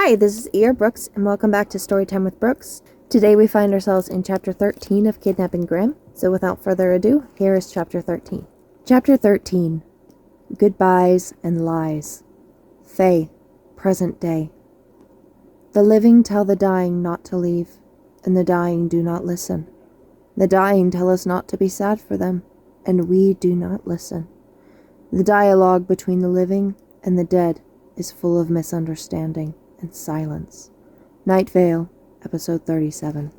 Hi, this is Ear Brooks, and welcome back to Storytime with Brooks. Today we find ourselves in Chapter 13 of Kidnapping Grimm, so without further ado, here is Chapter 13. Chapter 13. Goodbyes and Lies. Faye, present day. The living tell the dying not to leave, and the dying do not listen. The dying tell us not to be sad for them, and we do not listen. The dialogue between the living and the dead is full of misunderstanding and silence. Night Vale, episode 37.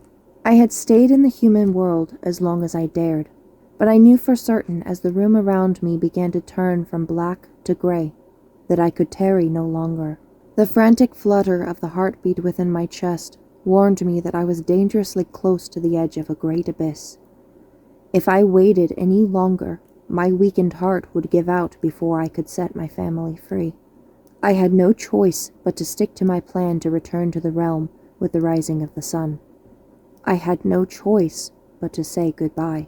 I had stayed in the human world as long as I dared, but I knew for certain as the room around me began to turn from black to gray that I could tarry no longer. The frantic flutter of the heartbeat within my chest warned me that I was dangerously close to the edge of a great abyss. If I waited any longer, my weakened heart would give out before I could set my family free. I had no choice but to stick to my plan to return to the realm with the rising of the sun. I had no choice but to say goodbye.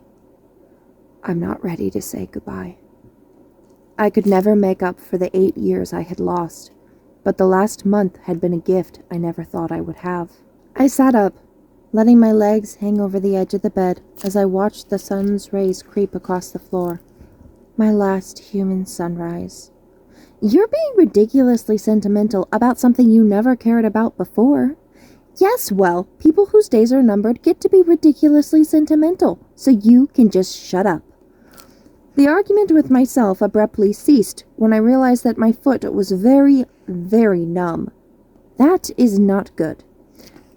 I'm not ready to say goodbye. I could never make up for the 8 years I had lost, but the last month had been a gift I never thought I would have. I sat up, letting my legs hang over the edge of the bed as I watched the sun's rays creep across the floor. My last human sunrise. You're being ridiculously sentimental about something you never cared about before. Yes, well, people whose days are numbered get to be ridiculously sentimental, so you can just shut up. The argument with myself abruptly ceased when I realized that my foot was very, very numb. That is not good.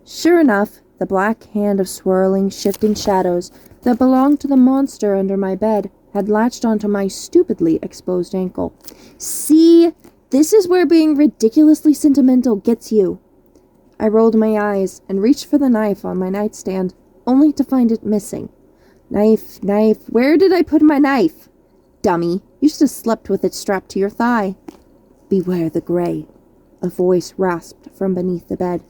Sure enough, the black hand of swirling, shifting shadows that belonged to the monster under my bed had latched onto my stupidly exposed ankle. See, this is where being ridiculously sentimental gets you. I rolled my eyes and reached for the knife on my nightstand, only to find it missing. Knife, where did I put my knife? Dummy, you should have slept with it strapped to your thigh. Beware the gray, a voice rasped from beneath the bed.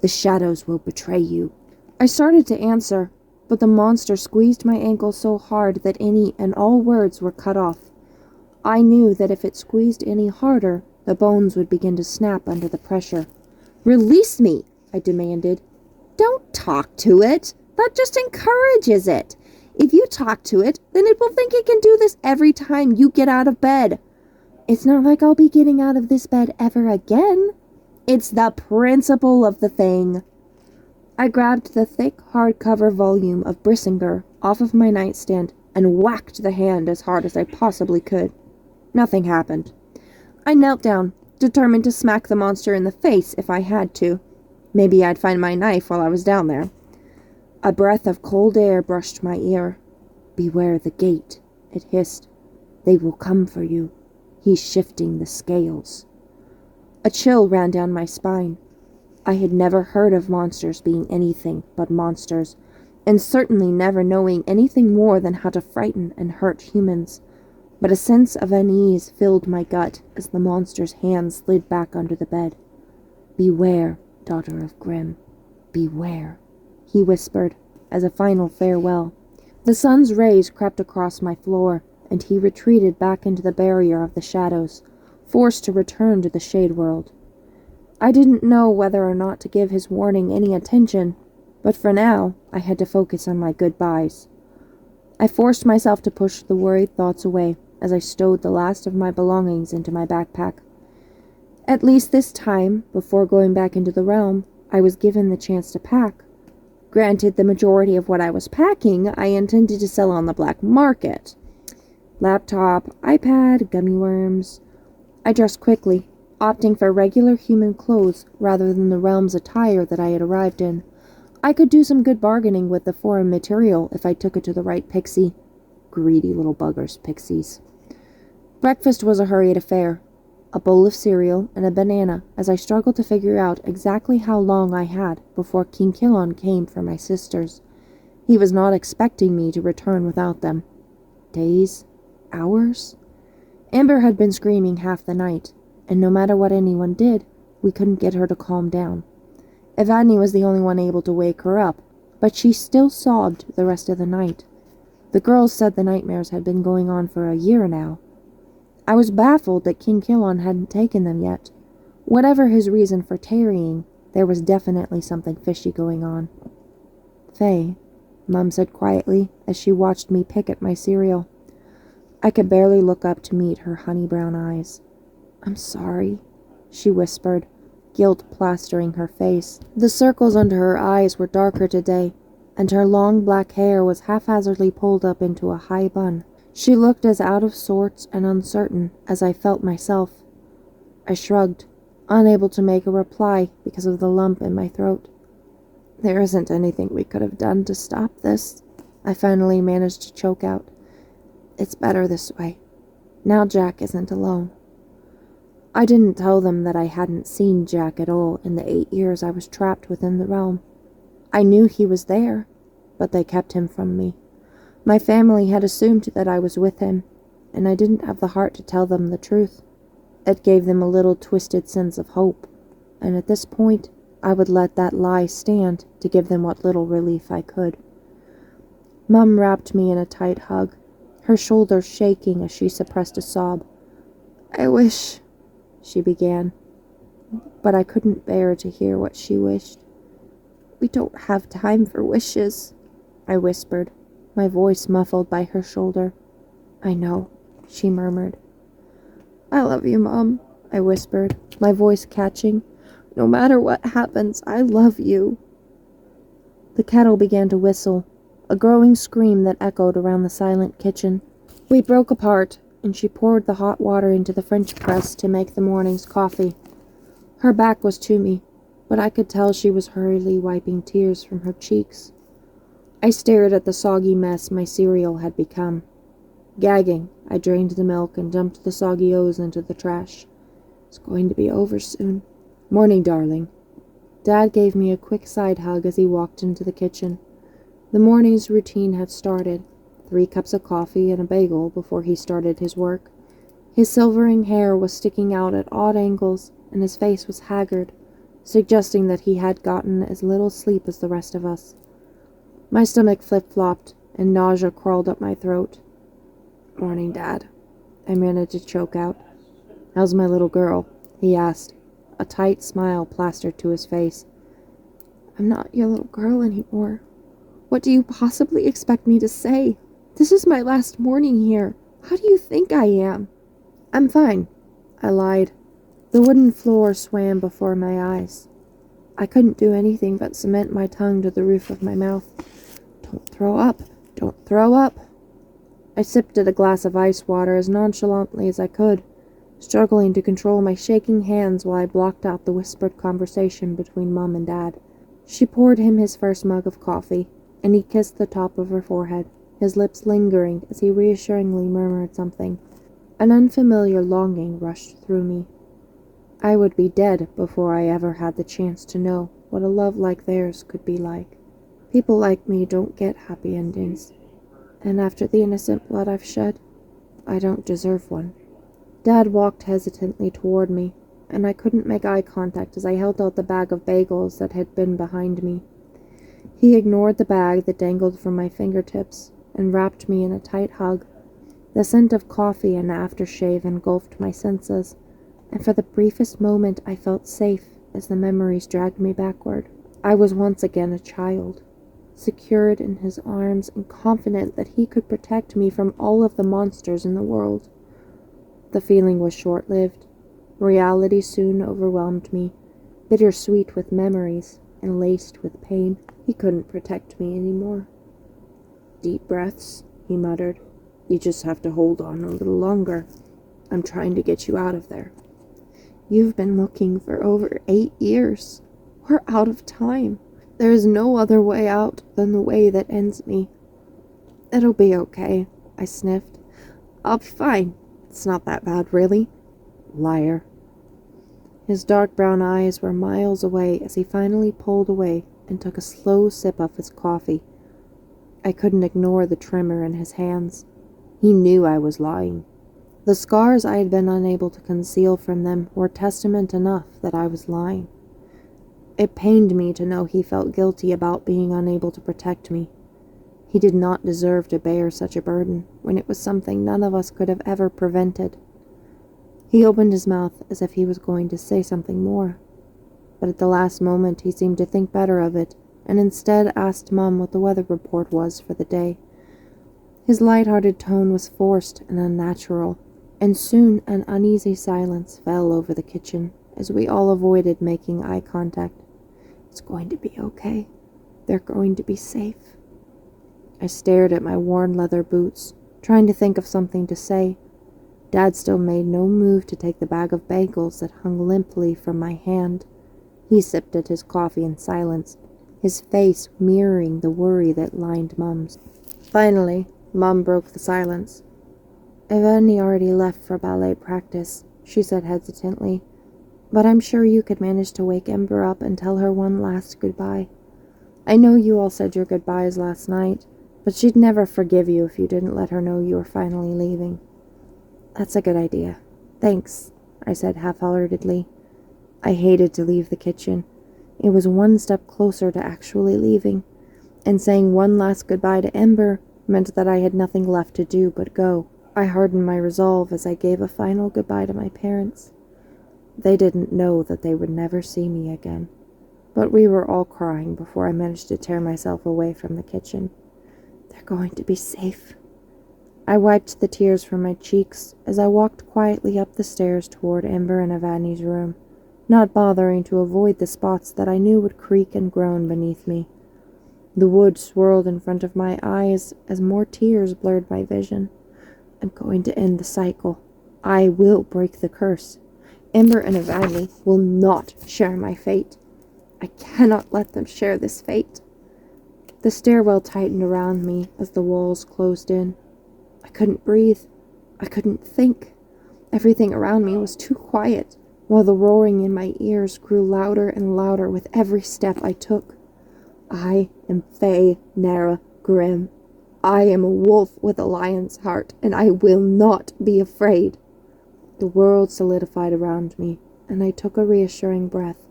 The shadows will betray you. I started to answer, but the monster squeezed my ankle so hard that any and all words were cut off. I knew that if it squeezed any harder, the bones would begin to snap under the pressure. Release me, I demanded. Don't talk to it. That just encourages it. If you talk to it, then it will think it can do this every time you get out of bed. It's not like I'll be getting out of this bed ever again. It's the principle of the thing. I grabbed the thick hardcover volume of Brissinger off of my nightstand and whacked the hand as hard as I possibly could. Nothing happened. I knelt down, determined to smack the monster in the face if I had to. Maybe I'd find my knife while I was down there. A breath of cold air brushed my ear. Beware the gate, it hissed. They will come for you. He's shifting the scales. A chill ran down my spine. I had never heard of monsters being anything but monsters, and certainly never knowing anything more than how to frighten and hurt humans. But a sense of unease filled my gut as the monster's hand slid back under the bed. Beware, daughter of Grimm, beware, he whispered as a final farewell. The sun's rays crept across my floor, and he retreated back into the barrier of the shadows, forced to return to the shade world. I didn't know whether or not to give his warning any attention, but for now I had to focus on my goodbyes. I forced myself to push the worried thoughts away as I stowed the last of my belongings into my backpack. At least this time, before going back into the realm, I was given the chance to pack. Granted, the majority of what I was packing I intended to sell on the black market. Laptop, iPad, gummy worms. I dressed quickly, opting for regular human clothes rather than the realm's attire that I had arrived in. I could do some good bargaining with the foreign material if I took it to the right pixie. Greedy little buggers, pixies. Breakfast was a hurried affair. A bowl of cereal and a banana as I struggled to figure out exactly how long I had before King Killon came for my sisters. He was not expecting me to return without them. Days? Hours? Amber had been screaming half the night, and no matter what anyone did, we couldn't get her to calm down. Evadne was the only one able to wake her up, but she still sobbed the rest of the night. The girls said the nightmares had been going on for a year now. I was baffled that King Killon hadn't taken them yet. Whatever his reason for tarrying, there was definitely something fishy going on. "Faye," Mum said quietly as she watched me pick at my cereal. I could barely look up to meet her honey-brown eyes. "I'm sorry," she whispered, guilt plastering her face. The circles under her eyes were darker today, and her long black hair was haphazardly pulled up into a high bun. She looked as out of sorts and uncertain as I felt myself. I shrugged, unable to make a reply because of the lump in my throat. "There isn't anything we could have done to stop this," I finally managed to choke out. "It's better this way. Now Jack isn't alone." I didn't tell them that I hadn't seen Jack at all in the 8 years I was trapped within the realm. I knew he was there, but they kept him from me. My family had assumed that I was with him, and I didn't have the heart to tell them the truth. It gave them a little twisted sense of hope, and at this point, I would let that lie stand to give them what little relief I could. Mum wrapped me in a tight hug, her shoulders shaking as she suppressed a sob. "I wish," she began, but I couldn't bear to hear what she wished. "We don't have time for wishes," I whispered, my voice muffled by her shoulder. "I know," she murmured. "I love you, Mom," I whispered, my voice catching. "No matter what happens, I love you." The kettle began to whistle, a growing scream that echoed around the silent kitchen. We broke apart, and she poured the hot water into the French press to make the morning's coffee. Her back was to me, but I could tell she was hurriedly wiping tears from her cheeks. I stared at the soggy mess my cereal had become. Gagging, I drained the milk and dumped the soggy O's into the trash. "It's going to be over soon." "Morning, darling." Dad gave me a quick side hug as he walked into the kitchen. The morning's routine had started. 3 cups of coffee and a bagel before he started his work. His silvering hair was sticking out at odd angles, and his face was haggard, suggesting that he had gotten as little sleep as the rest of us. My stomach flip-flopped, and nausea crawled up my throat. "Morning, Dad," I managed to choke out. "How's my little girl?" he asked, a tight smile plastered to his face. "I'm not your little girl anymore. What do you possibly expect me to say? This is my last morning here. How do you think I am?" "I'm fine," I lied. The wooden floor swam before my eyes. I couldn't do anything but cement my tongue to the roof of my mouth. "Don't throw up! Don't throw up!" I sipped at a glass of ice water as nonchalantly as I could, struggling to control my shaking hands while I blocked out the whispered conversation between Mum and Dad. She poured him his first mug of coffee, and he kissed the top of her forehead, his lips lingering as he reassuringly murmured something. An unfamiliar longing rushed through me. I would be dead before I ever had the chance to know what a love like theirs could be like. People like me don't get happy endings, and after the innocent blood I've shed, I don't deserve one. Dad walked hesitantly toward me, and I couldn't make eye contact as I held out the bag of bagels that had been behind me. He ignored the bag that dangled from my fingertips and wrapped me in a tight hug. The scent of coffee and aftershave engulfed my senses, and for the briefest moment I felt safe as the memories dragged me backward. I was once again a child, secured in his arms and confident that he could protect me from all of the monsters in the world. The feeling was short-lived. Reality soon overwhelmed me, bittersweet with memories and laced with pain. He couldn't protect me anymore. "Deep breaths," he muttered. "You just have to hold on a little longer. I'm trying to get you out of there." "You've been looking for over 8 years. We're out of time. There is no other way out than the way that ends me." "It'll be okay," I sniffed. "I'll be fine. It's not that bad, really." "Liar." His dark brown eyes were miles away as he finally pulled away and took a slow sip of his coffee. I couldn't ignore the tremor in his hands. He knew I was lying. The scars I had been unable to conceal from them were testament enough that I was lying. It pained me to know he felt guilty about being unable to protect me. He did not deserve to bear such a burden when it was something none of us could have ever prevented. He opened his mouth as if he was going to say something more, but at the last moment he seemed to think better of it, and instead asked Mum what the weather report was for the day. His light-hearted tone was forced and unnatural, and soon an uneasy silence fell over the kitchen as we all avoided making eye contact. "It's going to be okay. They're going to be safe." I stared at my worn leather boots, trying to think of something to say. Dad still made no move to take the bag of bagels that hung limply from my hand. He sipped at his coffee in silence, his face mirroring the worry that lined Mum's. Finally, Mum broke the silence. "Evgeny already left for ballet practice," she said hesitantly, "but I'm sure you could manage to wake Ember up and tell her one last goodbye. I know you all said your goodbyes last night, but she'd never forgive you if you didn't let her know you were finally leaving." "That's a good idea. Thanks," I said half-heartedly. I hated to leave the kitchen. It was one step closer to actually leaving, and saying one last goodbye to Ember meant that I had nothing left to do but go. I hardened my resolve as I gave a final goodbye to my parents. They didn't know that they would never see me again, but we were all crying before I managed to tear myself away from the kitchen. "They're going to be safe." I wiped the tears from my cheeks as I walked quietly up the stairs toward Ember and Evgany's room, not bothering to avoid the spots that I knew would creak and groan beneath me. The wood swirled in front of my eyes as more tears blurred my vision. I'm going to end the cycle. I will break the curse. Ember and Evgeny will not share my fate. I cannot let them share this fate. The stairwell tightened around me as the walls closed in. I couldn't breathe. I couldn't think. Everything around me was too quiet, while the roaring in my ears grew louder and louder with every step I took. I am Faye Grimm. I am a wolf with a lion's heart, and I will not be afraid. The world solidified around me, and I took a reassuring breath,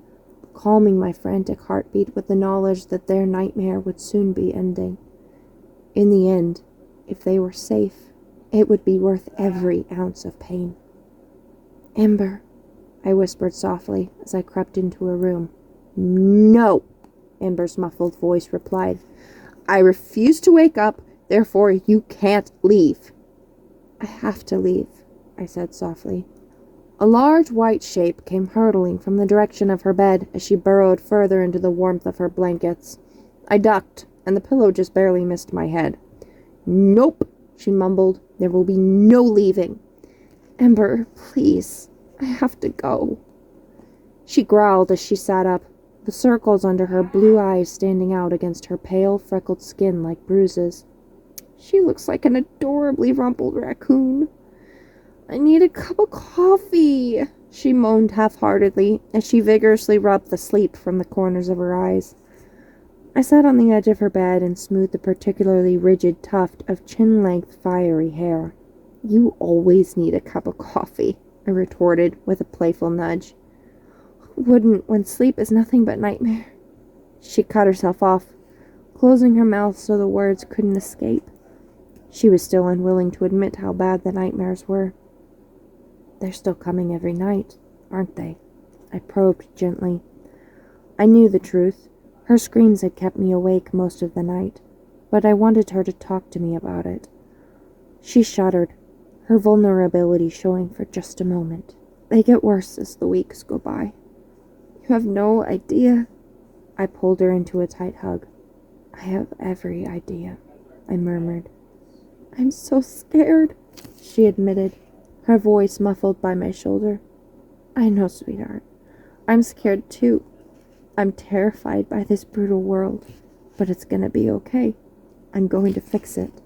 calming my frantic heartbeat with the knowledge that their nightmare would soon be ending. In the end, if they were safe, it would be worth every ounce of pain. "Ember," I whispered softly as I crept into her room. "No," Ember's muffled voice replied. "I refuse to wake up, therefore you can't leave." "I have to leave," I said softly. A large white shape came hurtling from the direction of her bed as she burrowed further into the warmth of her blankets. I ducked, and the pillow just barely missed my head. "Nope," she mumbled. "There will be no leaving." "Ember, please. I have to go." She growled as she sat up, the circles under her blue eyes standing out against her pale, freckled skin like bruises. "She looks like an adorably rumpled raccoon." "I need a cup of coffee," she moaned half-heartedly as she vigorously rubbed the sleep from the corners of her eyes. I sat on the edge of her bed and smoothed the particularly rigid tuft of chin-length fiery hair. "You always need a cup of coffee," I retorted with a playful nudge. "Wouldn't when sleep is nothing but nightmare." She cut herself off, closing her mouth so the words couldn't escape. She was still unwilling to admit how bad the nightmares were. "They're still coming every night, aren't they?" I probed gently. I knew the truth. Her screams had kept me awake most of the night, but I wanted her to talk to me about it. She shuddered, her vulnerability showing for just a moment. "They get worse as the weeks go by. You have no idea." I pulled her into a tight hug. "I have every idea," I murmured. "I'm so scared," she admitted, her voice muffled by my shoulder. "I know, sweetheart. I'm scared too. I'm terrified by this brutal world, but it's gonna be okay. I'm going to fix it."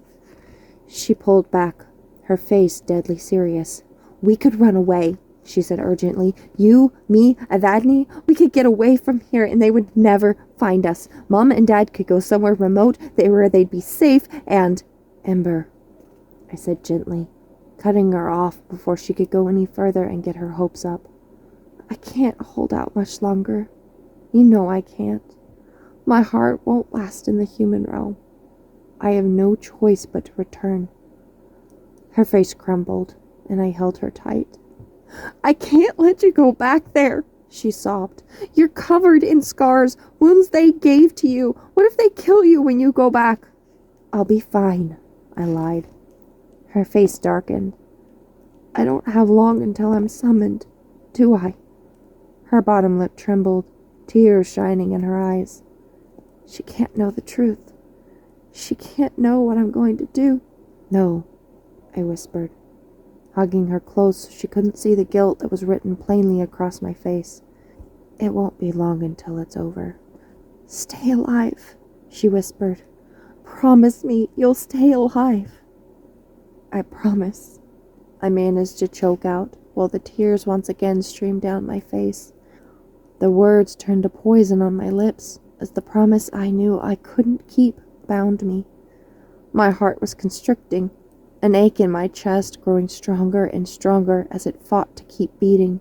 She pulled back, her face deadly serious. "We could run away," she said urgently. "You, me, Evgeny, we could get away from here and they would never find us. Mom and Dad could go somewhere remote where they'd be safe and—" "Ember," I said gently, cutting her off before she could go any further and get her hopes up. "I can't hold out much longer. You know I can't. My heart won't last in the human realm. I have no choice but to return." Her face crumbled, and I held her tight. I can't let you go back there, she sobbed. You're covered in scars, wounds they gave to you. What if they kill you when you go back? I'll be fine, I lied. Her face darkened. I don't have long until I'm summoned, do I? Her bottom lip trembled, tears shining in her eyes. She can't know the truth. She can't know what I'm going to do. No, I whispered, hugging her close so she couldn't see the guilt that was written plainly across my face. It won't be long until it's over. Stay alive, she whispered. Promise me you'll stay alive. I promise. I managed to choke out, while the tears once again streamed down my face. The words turned to poison on my lips, as the promise I knew I couldn't keep bound me. My heart was constricting, an ache in my chest growing stronger and stronger as it fought to keep beating.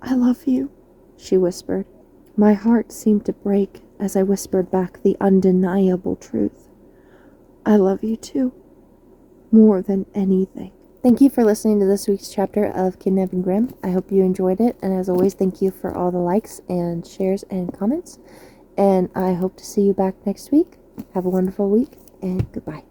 I love you, she whispered. My heart seemed to break as I whispered back the undeniable truth. I love you too, more than anything. Thank you for listening to this week's chapter of Kidnapping Grimm. I hope you enjoyed it, and as always, thank you for all the likes and shares and comments, and I hope to see you back next week. Have a wonderful week, and goodbye.